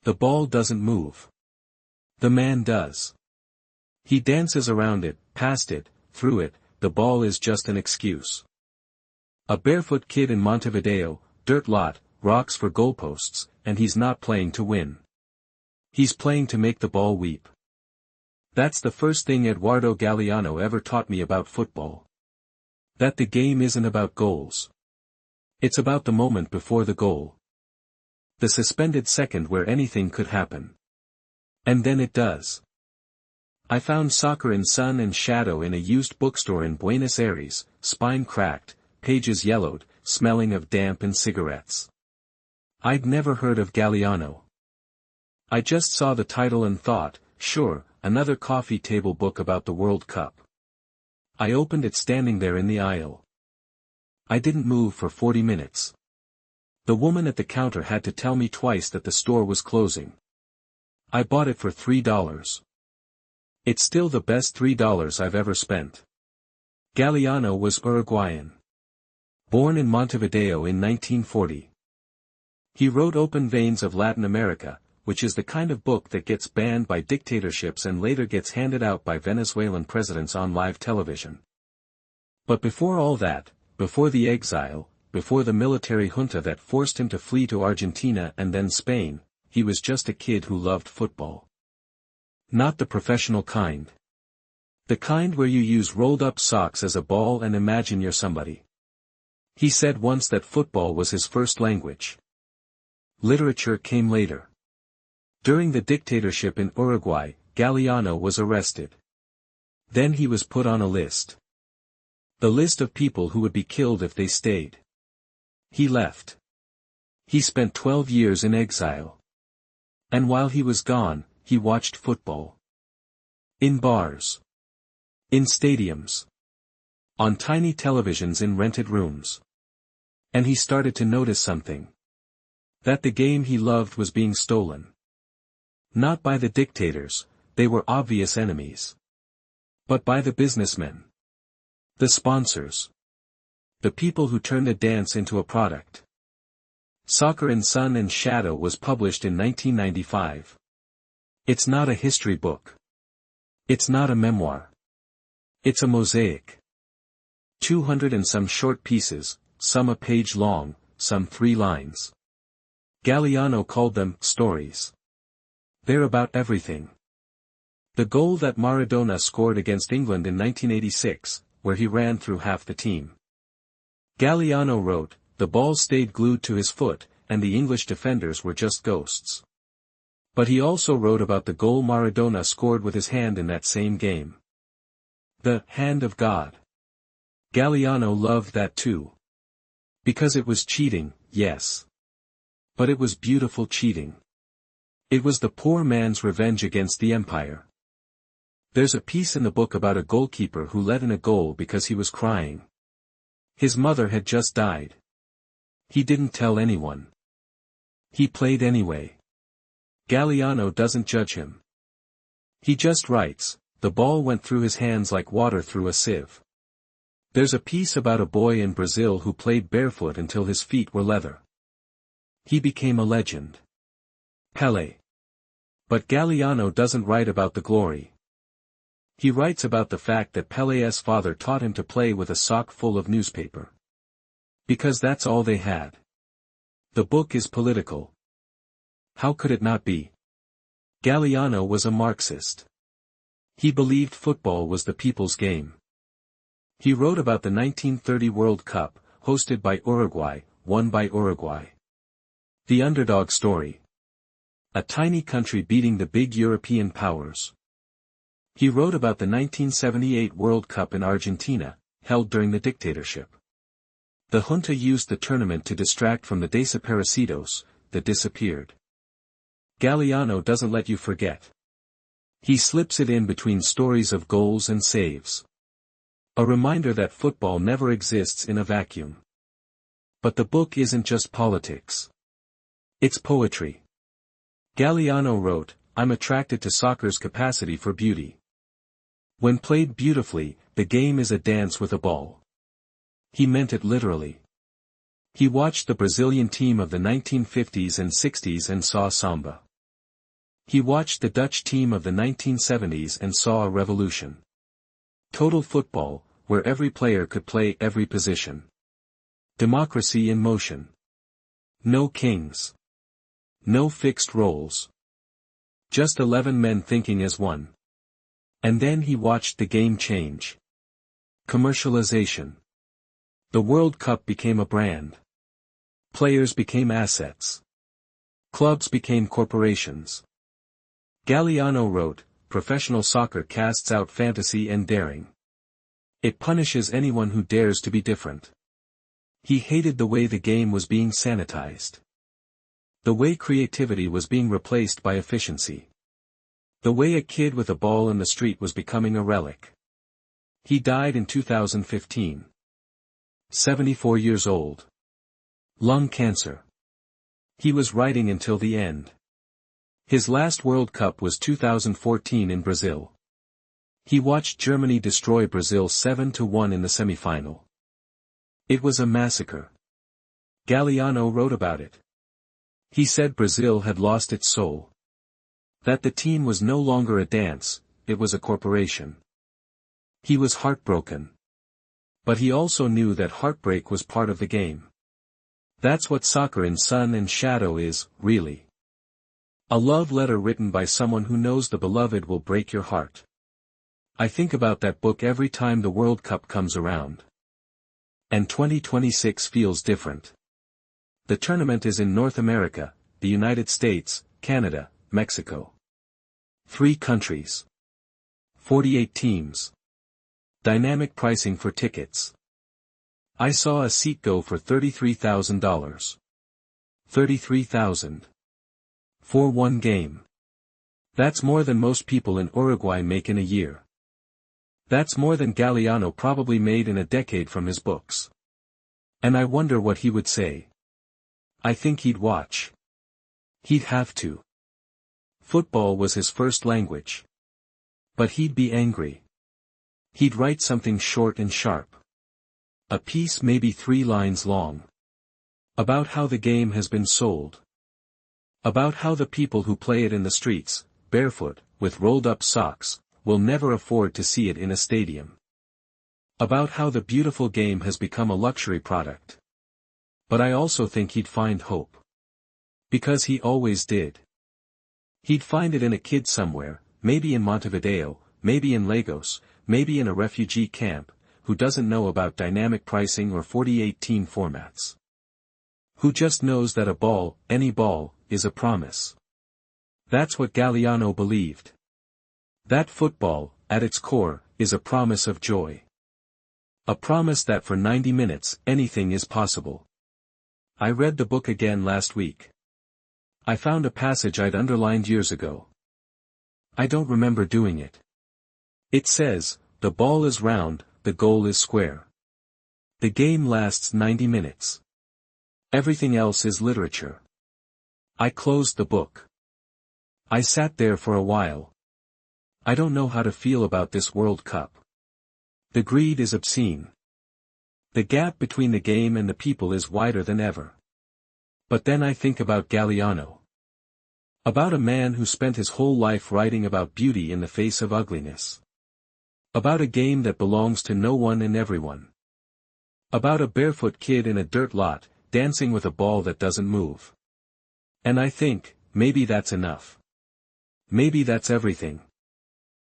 The ball doesn't move. The man does. He dances around it, past it, through it, the ball is just an excuse. A barefoot kid in Montevideo, dirt lot, rocks for goalposts, and he's not playing to win. He's playing to make the ball weep. That's the first thing Eduardo Galeano ever taught me about football. That the game isn't about goals. It's about the moment before the goal. The suspended second where anything could happen. And then it does. I found Soccer in Sun and Shadow in a used bookstore in Buenos Aires, spine cracked, pages yellowed, smelling of damp and cigarettes. I'd never heard of Galeano. I just saw the title and thought, sure, another coffee table book about the World Cup. I opened it standing there in the aisle. I didn't move for 40 minutes. The woman at the counter had to tell me twice that the store was closing. I bought it for $3. It's still the best $3 I've ever spent. Galeano was Uruguayan. Born in Montevideo in 1940. He wrote Open Veins of Latin America, which is the kind of book that gets banned by dictatorships and later gets handed out by Venezuelan presidents on live television. But before all that, before the exile, before the military junta that forced him to flee to Argentina and then Spain, he was just a kid who loved football. Not the professional kind. The kind where you use rolled-up socks as a ball and imagine you're somebody. He said once that football was his first language. Literature came later. During the dictatorship in Uruguay, Galeano was arrested. Then he was put on a list. The list of people who would be killed if they stayed. He left. He spent 12 years in exile. And while he was gone, he watched football. In bars. In stadiums. On tiny televisions in rented rooms. And he started to notice something. That the game he loved was being stolen. Not by the dictators, they were obvious enemies. But by the businessmen. The sponsors. The people who turned a dance into a product. Soccer in Sun and Shadow was published in 1995. It's not a history book. It's not a memoir. It's a mosaic. 200 and some short pieces, some a page long, some 3 lines. Galeano called them stories. They're about everything. The goal that Maradona scored against England in 1986, where he ran through half the team. Galeano wrote, the ball stayed glued to his foot, and the English defenders were just ghosts. But he also wrote about the goal Maradona scored with his hand in that same game. The hand of God. Galeano loved that too. Because it was cheating, yes. But it was beautiful cheating. It was the poor man's revenge against the empire. There's a piece in the book about a goalkeeper who let in a goal because he was crying. His mother had just died. He didn't tell anyone. He played anyway. Galeano doesn't judge him. He just writes, the ball went through his hands like water through a sieve. There's a piece about a boy in Brazil who played barefoot until his feet were leather. He became a legend. Pelé. But Galeano doesn't write about the glory. He writes about the fact that Pelé's father taught him to play with a sock full of newspaper. Because that's all they had. The book is political. How could it not be? Galeano was a Marxist. He believed football was the people's game. He wrote about the 1930 World Cup, hosted by Uruguay, won by Uruguay. The underdog story. A tiny country beating the big European powers. He wrote about the 1978 World Cup in Argentina, held during the dictatorship. The junta used the tournament to distract from the desaparecidos, that disappeared. Galeano doesn't let you forget. He slips it in between stories of goals and saves. A reminder that football never exists in a vacuum. But the book isn't just politics. It's poetry. Galeano wrote, I'm attracted to soccer's capacity for beauty. When played beautifully, the game is a dance with a ball. He meant it literally. He watched the Brazilian team of the 1950s and 60s and saw samba. He watched the Dutch team of the 1970s and saw a revolution. Total football, where every player could play every position. Democracy in motion. No kings. No fixed roles. Just 11 men thinking as one. And then he watched the game change. Commercialization. The World Cup became a brand. Players became assets. Clubs became corporations. Galeano wrote, "Professional soccer casts out fantasy and daring. It punishes anyone who dares to be different." He hated the way the game was being sanitized. The way creativity was being replaced by efficiency. The way a kid with a ball in the street was becoming a relic. He died in 2015. 74 years old. Lung cancer. He was writing until the end. His last World Cup was 2014 in Brazil. He watched Germany destroy Brazil 7-1 in the semifinal. It was a massacre. Galeano wrote about it. He said Brazil had lost its soul. That the team was no longer a dance, it was a corporation. He was heartbroken. But he also knew that heartbreak was part of the game. That's what soccer in sun and shadow is, really. A love letter written by someone who knows the beloved will break your heart. I think about that book every time the World Cup comes around. And 2026 feels different. The tournament is in North America, the United States, Canada, Mexico. 3 countries. 48 teams. Dynamic pricing for tickets. I saw a seat go for $33,000. $33,000. For one game. That's more than most people in Uruguay make in a year. That's more than Galeano probably made in a decade from his books. And I wonder what he would say. I think he'd watch. He'd have to. Football was his first language. But he'd be angry. He'd write something short and sharp. A piece maybe 3 lines long. About how the game has been sold. About how the people who play it in the streets, barefoot, with rolled-up socks, will never afford to see it in a stadium. About how the beautiful game has become a luxury product. But I also think he'd find hope. Because he always did. He'd find it in a kid somewhere, maybe in Montevideo, maybe in Lagos, maybe in a refugee camp, who doesn't know about dynamic pricing or 48 team formats. Who just knows that a ball, any ball, is a promise. That's what Galeano believed. That football, at its core, is a promise of joy. A promise that for 90 minutes, anything is possible. I read the book again last week. I found a passage I'd underlined years ago. I don't remember doing it. It says, "The ball is round, the goal is square. The game lasts 90 minutes. Everything else is literature." I closed the book. I sat there for a while. I don't know how to feel about this World Cup. The greed is obscene. The gap between the game and the people is wider than ever. But then I think about Galeano. About a man who spent his whole life writing about beauty in the face of ugliness. About a game that belongs to no one and everyone. About a barefoot kid in a dirt lot, dancing with a ball that doesn't move. And I think, maybe that's enough. Maybe that's everything.